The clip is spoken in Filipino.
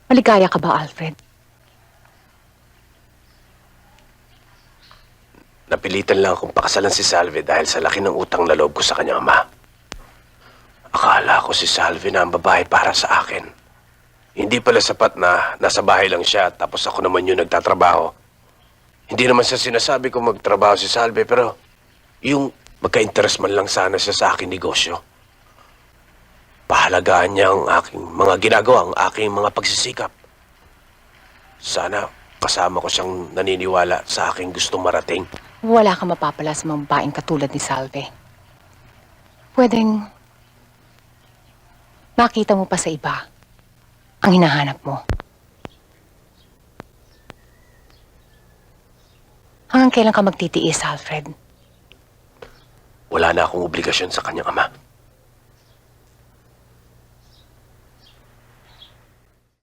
Maligaya ka ba, Alfred? Napilitan lang akong pakasalan si Salve dahil sa laki ng utang na loob ko sa kanyang ama. Akala ko si Salve na ang babae para sa akin. Hindi pala sapat na nasa bahay lang siya tapos ako naman yung nagtatrabaho. Hindi naman siya sinasabi kung magtrabaho si Salve pero yung magka-interest man lang sana siya sa aking negosyo. Pahalagaan niya ang aking mga ginagawa, ang aking mga pagsisikap. Sana kasama ko siyang naniniwala sa aking gustong marating. Wala kang mapapala sa mga babaeng katulad ni Salve. Pwedeng makita mo pa sa iba ang hinahanap mo. Hanggang kailan ka magtitiis, Alfred? Wala na akong obligasyon sa kanyang ama.